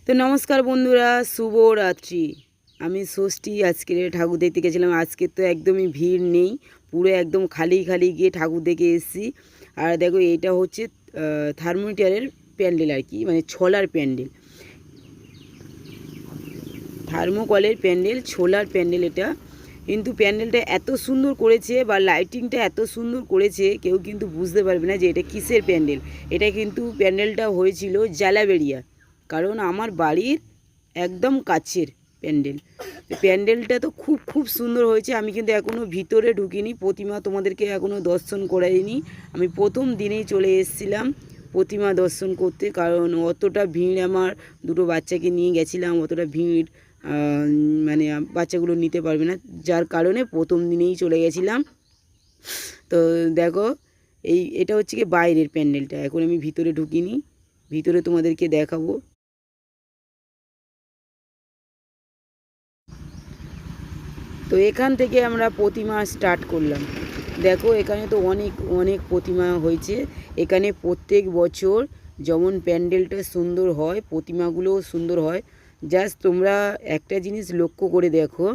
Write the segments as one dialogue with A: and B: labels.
A: তো নমস্কার বন্ধুরা, শুভ রাত্রি। আমি ষষ্ঠী আজকে ঠাকুর দেখতে গেছিলাম। আজকে তো একদমই ভিড় নেই, পুরো একদম খালি খালি গিয়ে ঠাকুর দেখে এসেছি। আর দেখো এইটা হচ্ছে থার্মোমিটারের প্যান্ডেল আর কি, মানে ছোলার প্যান্ডেল, থার্মোকলের প্যান্ডেল, ছোলার প্যান্ডেল এটা। কিন্তু প্যান্ডেলটা এত সুন্দর করেছে বা লাইটিংটা এত সুন্দর করেছে, কেউ কিন্তু বুঝতে পারবে না যে এটা কিসের প্যান্ডেল। এটা কিন্তু প্যান্ডেলটা হয়েছিল জালাবেরিয়া, কারণ আমার বাড়ির একদম কাছের প্যান্ডেল। প্যান্ডেলটা তো খুব খুব সুন্দর হয়েছে। আমি কিন্তু এখনও ভিতরে ঢুকিনি, প্রতিমা তোমাদেরকে এখনও দর্শন করাইনি। আমি প্রথম দিনেই চলে এসেছিলাম প্রতিমা দর্শন করতে, কারণ অতটা ভিড়, আমার দুটো বাচ্চাকে নিয়ে গেছিলাম, অতটা ভিড় মানে বাচ্চাগুলো নিতে পারবে না, যার কারণে প্রথম দিনেই চলে গেছিলাম। তো দেখো এটা হচ্ছে কি বাইরের প্যান্ডেলটা, এখন আমি ভিতরে ঢুকিনি, ভিতরে তোমাদেরকে দেখাবো। তো এখান থেকে আমরা প্রতিমা স্টার্ট করলাম। দেখো এখানে তো অনেক অনেক প্রতিমা হয়েছে। এখানে প্রত্যেক বছর যেমন প্যান্ডেলটা সুন্দর হয়, প্রতিমাগুলোও সুন্দর হয়। জাস্ট তোমরা একটা জিনিস লক্ষ্য করে দেখো,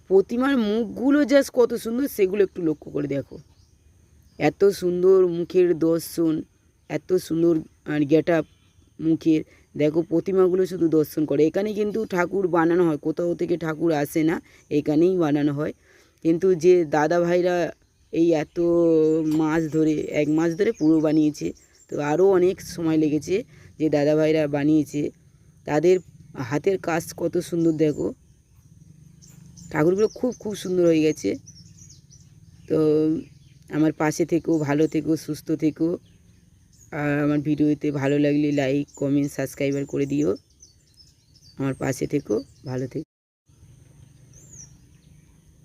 A: প্রতিমার মুখগুলো জাস্ট কত সুন্দর, সেগুলো একটু লক্ষ্য করে দেখো। এত সুন্দর মুখের দর্শন, এত সুন্দর আর গেট আপ মুখের। দেখো প্রতিমাগুলো শুধু দর্শন করে। এখানে কিন্তু ঠাকুর বানানো হয়, কোথাও থেকে ঠাকুর আসে না, এখানেই বানানো হয়। কিন্তু যে দাদা ভাইরা এই এত মাস ধরে, 1 মাস ধরে পুরো বানিয়েছে, তো আরও অনেক সময় লেগেছে যে দাদা ভাইরা বানিয়েছে, তাদের হাতের কাজ কত সুন্দর দেখো। ঠাকুরগুলো খুব খুব সুন্দর হয়ে গেছে। তো আমার পাশে থেকো, ভালো থেকো, সুস্থ থেকো। আর আমার ভিডিওতে ভালো লাগলে লাইক, কমেন্ট, সাবস্ক্রাইবার করে দিও। আমার পাশে থেকো, ভালো থেকো।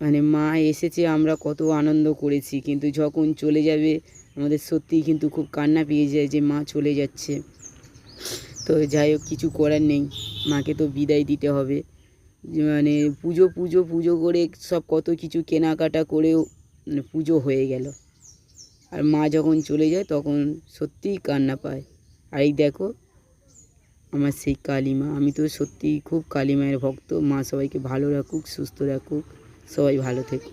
A: মানে মা এসেছে, আমরা কত আনন্দ করেছি, কিন্তু যখন চলে যাবে আমাদের সত্যিই কিন্তু খুব কান্না পেয়ে যায় যে মা চলে যাচ্ছে। তো যাই হোক, কিছু করার নেই, মাকে তো বিদায় দিতে হবে। মানে পুজো পুজো পুজো করে সব কত কিছু কেনাকাটা করেও পুজো হয়ে গেল, আর মা যখন চলে যায় তখন সত্যিই কান্না পায়। আর এই দেখো আমার সেই কালী মা, আমি তো সত্যিই খুব কালী মায়ের ভক্ত। মা সবাইকে ভালো রাখুক, সুস্থ রাখুক, সবাই ভালো থেকো।